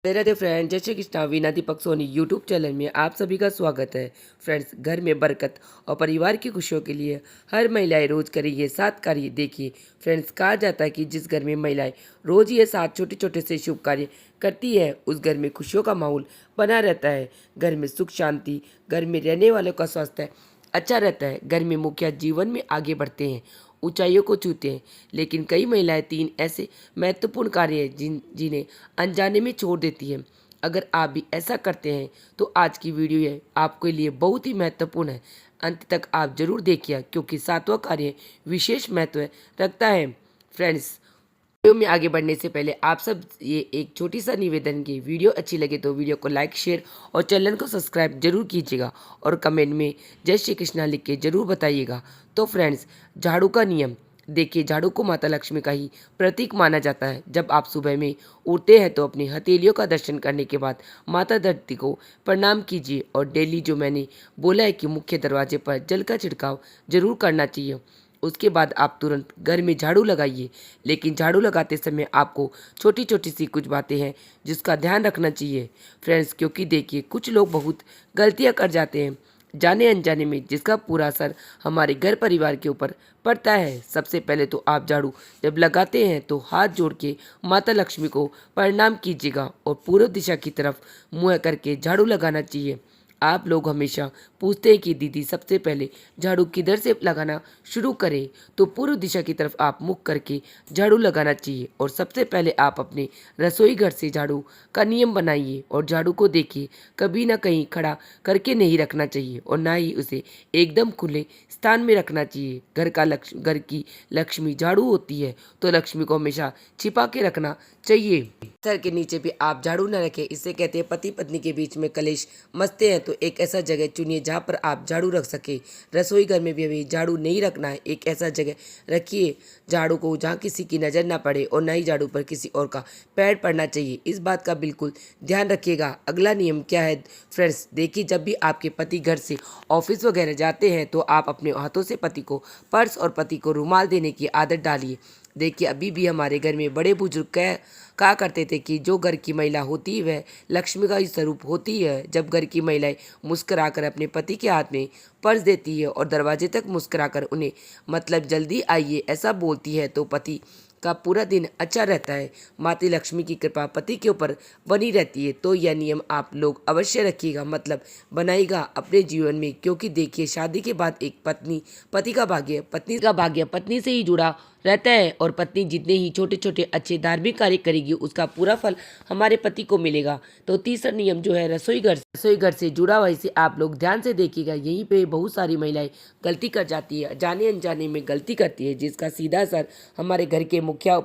Radhe friend, जय Shri Krishna. Veena Deepak Soni YouTube channel में आप सभी का स्वागत है। फ्रेंड्स, घर में बरकत और परिवार की खुशियों के लिए हर महिलाएं रोज करें ये 7 कार्य। देखिए फ्रेंड्स, कहा जाता है कि जिस घर में महिलाएं रोज ये 7 छोटे छोटे से शुभ कार्य करती है, उस घर में खुशियों का माहौल बना रहता है। घर में सुख शांति, घर में रहने वालों का स्वास्थ्य अच्छा रहता है। घर में मुखिया जीवन में आगे बढ़ते हैं, ऊंचाइयों को छूते हैं। लेकिन कई महिलाएं 3 ऐसे महत्वपूर्ण कार्य हैं जिन्हें अनजाने में छोड़ देती हैं। अगर आप भी ऐसा करते हैं तो आज की वीडियो ये आपके लिए बहुत ही महत्वपूर्ण है। अंत तक आप जरूर देखिए, क्योंकि 7वां कार्य विशेष महत्व रखता है। फ्रेंड्स, वीडियो में आगे बढ़ने से पहले आप सब ये एक छोटी सा निवेदन की, वीडियो अच्छी लगे तो वीडियो को लाइक, शेयर और चैनल को सब्सक्राइब जरूर कीजिएगा और कमेंट में जय श्री कृष्णा लिख के जरूर बताइएगा। तो फ्रेंड्स, झाड़ू का नियम। देखिए, झाड़ू को माता लक्ष्मी का ही प्रतीक माना जाता है। जब आप सुबह में उठते हैं तो अपनी हथेलियों का दर्शन करने के बाद माता धरती को प्रणाम कीजिए और डेली जो मैंने बोला है कि मुख्य दरवाजे पर जल का छिड़काव जरूर करना चाहिए। उसके बाद आप तुरंत घर में झाड़ू लगाइए। लेकिन झाड़ू लगाते समय आपको छोटी छोटी सी कुछ बातें हैं जिसका ध्यान रखना चाहिए फ्रेंड्स, क्योंकि देखिए कुछ लोग बहुत गलतियां कर जाते हैं जाने अनजाने में, जिसका पूरा असर हमारे घर परिवार के ऊपर पड़ता है। सबसे पहले तो आप झाड़ू जब लगाते हैं तो हाथ जोड़ के माता लक्ष्मी को प्रणाम कीजिएगा और पूर्व दिशा की तरफ मुँह करके झाड़ू लगाना चाहिए। आप लोग हमेशा पूछते हैं कि दीदी सबसे पहले झाड़ू किधर से लगाना शुरू करें, तो पूर्व दिशा की तरफ आप मुख करके झाड़ू लगाना चाहिए। और सबसे पहले आप अपने रसोई घर से झाड़ू का नियम बनाइए और झाड़ू को देखिए कभी ना कहीं खड़ा करके नहीं रखना चाहिए और ना ही उसे एकदम खुले स्थान में रखना चाहिए। घर की लक्ष्मी झाड़ू होती है, तो लक्ष्मी को हमेशा छिपा के रखना चाहिए। सर के नीचे भी आप झाड़ू न रखें, इससे कहते हैं पति पत्नी के बीच में कलेश मचते हैं। तो एक ऐसा जगह चुनिए जहाँ पर आप झाड़ू रख सके। रसोई घर में भी अभी झाड़ू नहीं रखना है, एक ऐसा जगह रखिए झाड़ू को जहाँ किसी की नज़र ना पड़े और ना ही झाड़ू पर किसी और का पैर पड़ना चाहिए। इस बात का बिल्कुल ध्यान रखिएगा। अगला नियम क्या है फ्रेंड्स, देखिए जब भी आपके पति घर से ऑफिस वगैरह जाते हैं तो आप अपने हाथों से पति को पर्स और पति को रुमाल देने की आदत डालिए। देखिए, अभी भी हमारे घर में बड़े बुजुर्ग कहा करते थे कि जो घर की महिला होती है वह लक्ष्मी का ही स्वरूप होती है। जब घर की महिलाएं मुस्कुराकर अपने पति के हाथ में पर्स देती है और दरवाजे तक मुस्कुराकर उन्हें मतलब जल्दी आइए ऐसा बोलती है, तो पति का पूरा दिन अच्छा रहता है। माता लक्ष्मी की कृपा पति के ऊपर बनी रहती है। तो यह नियम आप लोग अवश्य रखिएगा, मतलब बनाइएगा अपने जीवन में, क्योंकि देखिए शादी के बाद एक पत्नी पति का भाग्य, पत्नी का भाग्य पत्नी से ही जुड़ा रहता है और पत्नी जितने ही छोटे छोटे अच्छे धार्मिक कार्य करेगी उसका पूरा फल हमारे पति को मिलेगा। तो तीसरा नियम जो है रसोई घर से जुड़ा हुआ, इसे आप लोग ध्यान से देखिएगा। यहीं पे बहुत सारी महिलाएं गलती कर जाती है, जाने अनजाने में गलती करती है, जिसका सीधा असर हमारे घर के मुखिया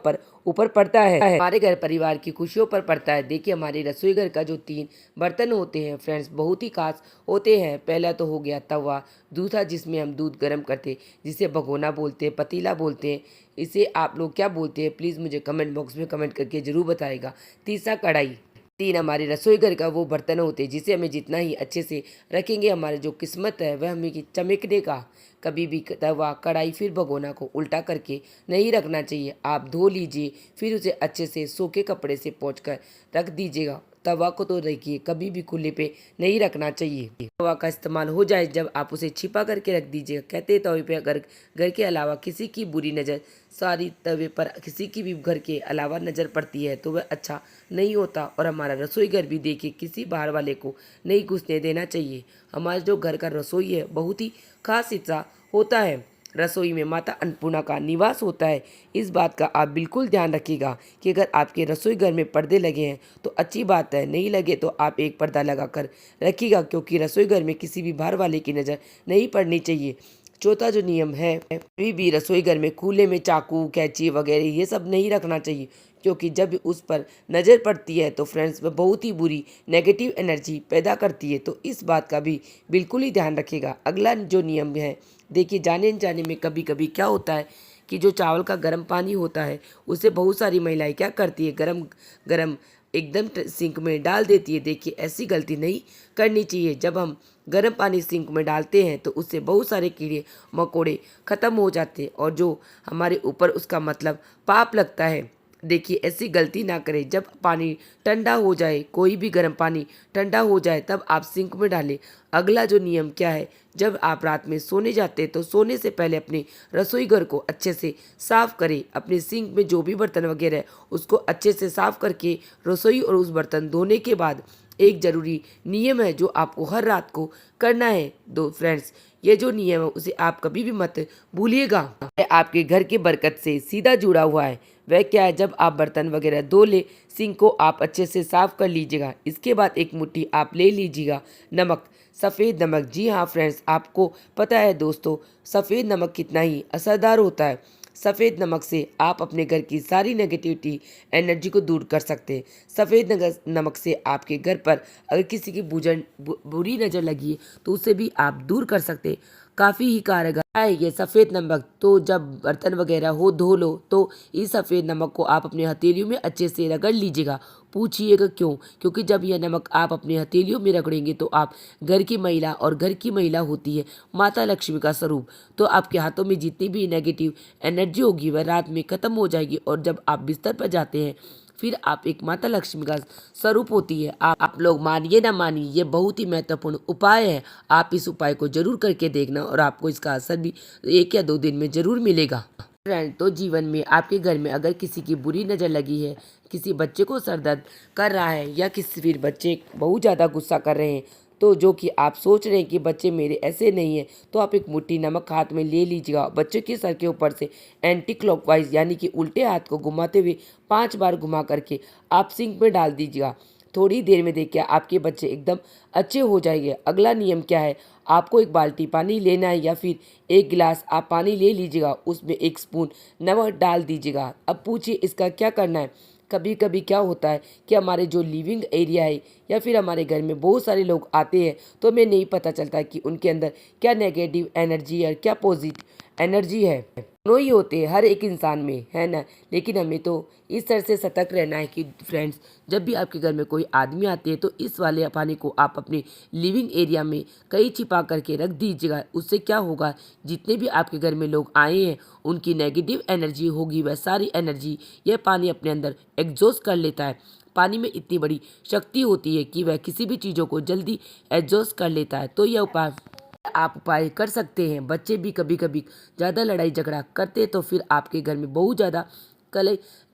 ऊपर पड़ता है, हमारे घर परिवार की खुशियों पर पड़ता है। देखिए, हमारे रसोई घर का जो 3 बर्तन होते हैं फ्रेंड्स, बहुत ही खास होते हैं। पहला तो हो गया तवा, दूसरा जिसमें हम दूध गर्म करते जिसे भगोना बोलते हैं, पतीला बोलते हैं। इसे आप लोग क्या बोलते हैं प्लीज़ मुझे कमेंट बॉक्स में कमेंट करके ज़रूर बताएगा। तीसरा कढ़ाई। 3 हमारे रसोई घर का वो बर्तन होते हैं जिसे हमें जितना ही अच्छे से रखेंगे हमारी जो किस्मत है वह हमें चमकने का। कभी भी तवा, कढ़ाई फिर भगोना को उल्टा करके नहीं रखना चाहिए। आप धो लीजिए, फिर उसे अच्छे से सूखे कपड़े से पोंछ कर रख दीजिएगा। तवा को तो देखिए कभी भी खुले पे नहीं रखना चाहिए। तवा का इस्तेमाल हो जाए जब आप उसे छिपा करके रख दीजिएगा। कहते हैं तवे पे अगर घर के अलावा किसी की बुरी नज़र सारी तवे पर किसी की भी घर के अलावा नज़र पड़ती है तो वह अच्छा नहीं होता। और हमारा रसोई घर भी देखिए किसी बाहर वाले को नहीं घुसने देना चाहिए। हमारा जो घर का रसोई है बहुत ही खास हिस्सा होता है। रसोई में माता अन्नपूर्णा का निवास होता है। इस बात का आप बिल्कुल ध्यान रखिएगा कि अगर आपके रसोई घर में पर्दे लगे हैं तो अच्छी बात है, नहीं लगे तो आप एक पर्दा लगा कर रखिएगा, क्योंकि रसोई घर में किसी भी बाहर वाले की नज़र नहीं पड़नी चाहिए। चौथा जो नियम है, कभी भी रसोई घर में खुले में चाकू, कैंची वगैरह ये सब नहीं रखना चाहिए, क्योंकि जब उस पर नज़र पड़ती है तो फ्रेंड्स वह बहुत ही बुरी नेगेटिव एनर्जी पैदा करती है। तो इस बात का भी बिल्कुल ही ध्यान रखिएगा। अगला जो नियम है, देखिए जाने अनजाने में कभी कभी क्या होता है कि जो चावल का गर्म पानी होता है उसे बहुत सारी महिलाएं क्या करती है, गरम गरम एकदम सिंक में डाल देती है। देखिए ऐसी गलती नहीं करनी चाहिए। जब हम गर्म पानी सिंक में डालते हैं तो उससे बहुत सारे कीड़े मकोड़े ख़त्म हो जाते हैं और जो हमारे ऊपर उसका मतलब पाप लगता है। देखिए ऐसी गलती ना करें। जब पानी ठंडा हो जाए, कोई भी गर्म पानी ठंडा हो जाए तब आप सिंक में डालें। अगला जो नियम क्या है, जब आप रात में सोने जाते हैं तो सोने से पहले अपने रसोई घर को अच्छे से साफ करें। अपने सिंक में जो भी बर्तन वगैरह है उसको अच्छे से साफ करके रसोई और उस बर्तन धोने के बाद एक ज़रूरी नियम है जो आपको हर रात को करना है। दो फ्रेंड्स, ये जो नियम है उसे आप कभी भी मत भूलिएगा। यह आपके घर की बरकत से सीधा जुड़ा हुआ है। वह क्या है, जब आप बर्तन वगैरह धो ले, सिंक को आप अच्छे से साफ कर लीजिएगा। इसके बाद एक मुट्ठी आप ले लीजिएगा नमक, सफ़ेद नमक। जी हाँ फ्रेंड्स, आपको पता है दोस्तों, सफ़ेद नमक कितना ही असरदार होता है। सफ़ेद नमक से आप अपने घर की सारी नेगेटिविटी एनर्जी को दूर कर सकते हैं। सफ़ेद नमक से आपके घर पर अगर किसी की बुरी नज़र लगी है तो उसे भी आप दूर कर सकते हैं। काफ़ी ही कारगर है ये सफ़ेद नमक। तो जब बर्तन वगैरह हो धो लो तो इस सफ़ेद नमक को आप अपने हथेलियों में अच्छे से रगड़ लीजिएगा। पूछिएगा क्यों? क्योंकि जब यह नमक आप अपने हथेलियों में रगड़ेंगे तो आप घर की महिला, और घर की महिला होती है माता लक्ष्मी का स्वरूप, तो आपके हाथों में जितनी भी नेगेटिव एनर्जी होगी वह रात में ख़त्म हो जाएगी। और जब आप बिस्तर पर जाते हैं फिर आप एक माता लक्ष्मी का स्वरूप होती है। आप लोग मानिए ना मानिए, ये बहुत ही महत्वपूर्ण उपाय है। आप इस उपाय को जरूर करके देखना और आपको इसका असर भी 1 या 2 दिन में जरूर मिलेगा। फ्रेंड, तो जीवन में आपके घर में अगर किसी की बुरी नज़र लगी है, किसी बच्चे को सर दर्द कर रहा है या किसी फिर बच्चे बहुत ज़्यादा गुस्सा कर रहे हैं, तो जो कि आप सोच रहे हैं कि बच्चे मेरे ऐसे नहीं है, तो आप एक मुट्ठी नमक हाथ में ले लीजिएगा। बच्चे के सर के ऊपर से एंटी क्लॉकवाइज यानी कि उल्टे हाथ को घुमाते हुए 5 बार घुमा करके आप सिंक में डाल दीजिएगा। थोड़ी देर में देखिए आपके बच्चे एकदम अच्छे हो जाएंगे। अगला नियम क्या है, आपको एक बाल्टी पानी लेना है या फिर 1 गिलास आप पानी ले लीजिएगा, उसमें 1 स्पून नमक डाल दीजिएगा। अब पूछिए इसका क्या करना है। कभी कभी क्या होता है कि हमारे जो लिविंग एरिया है या फिर हमारे घर में बहुत सारे लोग आते हैं तो हमें नहीं पता चलता कि उनके अंदर क्या नेगेटिव एनर्जी है, क्या पॉजिटिव एनर्जी है। दोनों ही होते हैं हर एक इंसान में, है ना। लेकिन हमें तो इस तरह से सतर्क रहना है कि फ्रेंड्स, जब भी आपके घर में कोई आदमी आते हैं तो इस वाले पानी को आप अपने लिविंग एरिया में कहीं छिपा करके रख दीजिएगा। उससे क्या होगा, जितने भी आपके घर में लोग आए हैं उनकी नेगेटिव एनर्जी होगी, वह सारी एनर्जी यह पानी अपने अंदर एग्जॉस्ट कर लेता है। पानी में इतनी बड़ी शक्ति होती है कि वह किसी भी चीज़ों को जल्दी एग्जॉस्ट कर लेता है। तो यह उपाय कर सकते हैं। बच्चे भी कभी कभी ज़्यादा लड़ाई झगड़ा करते तो फिर आपके घर में बहुत ज़्यादा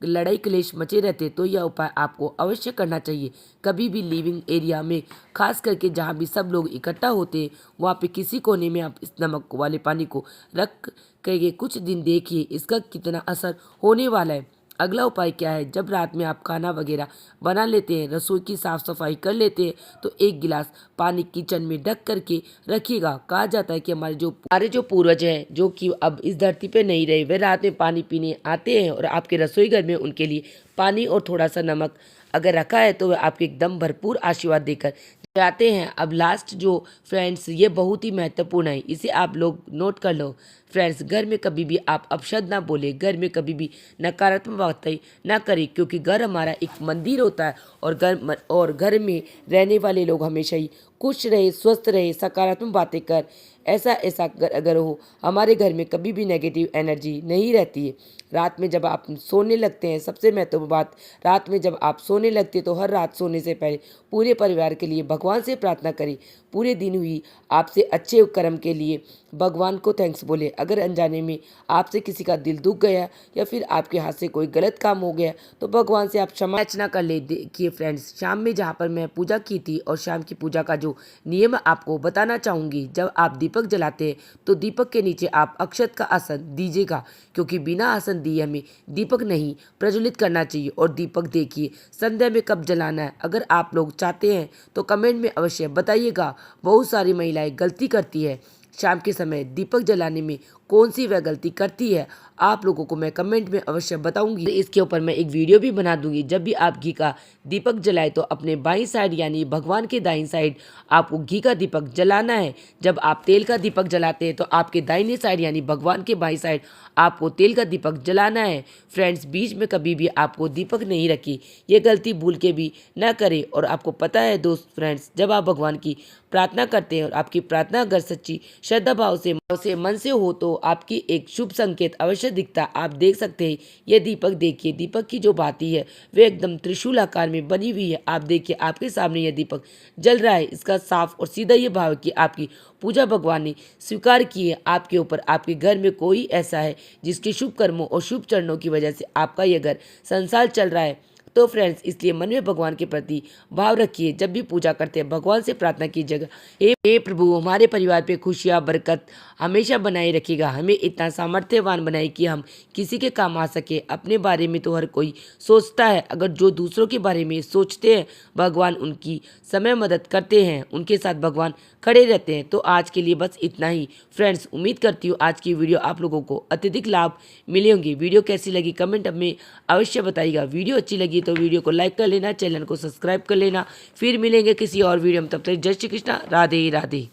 लड़ाई क्लेश मचे रहते, तो यह उपाय आपको अवश्य करना चाहिए। कभी भी लिविंग एरिया में, खास करके जहाँ भी सब लोग इकट्ठा होते हैं, वहाँ पे किसी कोने में आप इस नमक वाले पानी को रख करके कुछ दिन देखिए इसका कितना असर होने वाला है। अगला उपाय क्या है, जब रात में आप खाना वगैरह बना लेते हैं, रसोई की साफ़ सफाई कर लेते हैं, तो 1 गिलास पानी किचन में ढक करके रखिएगा। कहा जाता है कि हमारे जो पूर्वज हैं जो कि अब इस धरती पे नहीं रहे, वे रात में पानी पीने आते हैं और आपके रसोई घर में उनके लिए पानी और थोड़ा सा नमक अगर रखा है तो वह आपके एकदम भरपूर आशीर्वाद देकर जाते हैं। अब लास्ट जो फ्रेंड्स, ये बहुत ही महत्वपूर्ण है, इसे आप लोग नोट कर लो। फ्रेंड्स, घर में कभी भी आप अपशब्द ना बोले, घर में कभी भी नकारात्मक बातें ना करें, क्योंकि घर हमारा एक मंदिर होता है और घर में रहने वाले लोग हमेशा ही खुश रहे, स्वस्थ रहे, सकारात्मक बातें कर ऐसा अगर हो, हमारे घर में कभी भी नेगेटिव एनर्जी नहीं रहती है। रात में जब आप सोने लगते हैं, सबसे महत्वपूर्ण बात, रात में जब आप सोने लगते हैं तो हर रात सोने से पहले पूरे परिवार के लिए भगवान से प्रार्थना करें। पूरे दिन हुई आपसे अच्छे कर्म के लिए भगवान को थैंक्स बोले। अगर अनजाने में आपसे किसी का दिल दुख गया या फिर आपके हाथ से कोई गलत काम हो गया तो भगवान से आप क्षमा याचना कर ले। देखिए फ्रेंड्स, शाम में जहाँ पर मैं पूजा की थी और शाम की पूजा का जो नियम आपको बताना चाहूँगी, जब आप दीपक जलाते हैं तो दीपक के नीचे आप अक्षत का आसन दीजिएगा, क्योंकि बिना आसन दिए हमें दीपक नहीं प्रज्वलित करना चाहिए। और दीपक देखिए संध्या में कब जलाना है, अगर आप लोग चाहते हैं तो कमेंट में अवश्य बताइएगा। बहुत सारी महिलाएं गलती करती है शाम के समय दीपक जलाने में, कौन सी वह गलती करती है आप लोगों को मैं कमेंट में अवश्य बताऊंगी। इसके ऊपर मैं एक वीडियो भी बना दूंगी। जब भी आप घी का दीपक जलाए तो अपने बाईं साइड यानी भगवान के दाईं साइड आपको घी का दीपक जलाना है। जब आप तेल का दीपक जलाते हैं तो आपके दाहिने साइड यानी भगवान के बाईं साइड आपको तेल का दीपक जलाना है। फ्रेंड्स, बीच में कभी भी आपको दीपक नहीं रखी, ये गलती भूल के भी ना करें। और आपको पता है दोस्त फ्रेंड्स, जब आप भगवान की प्रार्थना करते हैं और आपकी प्रार्थना अगर सच्ची श्रद्धा भाव से मन से हो तो आपकी एक शुभ संकेत अवश्य दिखता। आप देख सकते हैं ये दीपक, देखिए दीपक की जो बाती है वे एकदम त्रिशूल आकार में बनी हुई है। आप देखिए आपके सामने यह दीपक जल रहा है। इसका साफ और सीधा ये भाव है कि आपकी पूजा भगवान ने स्वीकार की है आपके ऊपर। आपके घर में कोई ऐसा है जिसके शुभ कर्मों और शुभ चरणों की वजह से आपका यह घर संसार चल रहा है। तो फ्रेंड्स, इसलिए मन में भगवान के प्रति भाव रखिए। जब भी पूजा करते हैं भगवान से प्रार्थना कीजिएगा, हे प्रभु हमारे परिवार पे खुशियाँ बरकत हमेशा बनाए रखिएगा। हमें इतना सामर्थ्यवान बनाए कि हम किसी के काम आ सके। अपने बारे में तो हर कोई सोचता है, अगर जो दूसरों के बारे में सोचते हैं भगवान उनकी समय मदद करते हैं, उनके साथ भगवान खड़े रहते हैं। तो आज के लिए बस इतना ही फ्रेंड्स। उम्मीद करती हूँ आज की वीडियो आप लोगों को अत्यधिक लाभ मिले होंगे। वीडियो कैसी लगी कमेंट में अवश्य बताइएगा। वीडियो अच्छी लगी तो वीडियो को लाइक कर लेना, चैनल को सब्सक्राइब कर लेना। फिर मिलेंगे किसी और वीडियो में, तब तक जय श्री कृष्णा, राधे राधे।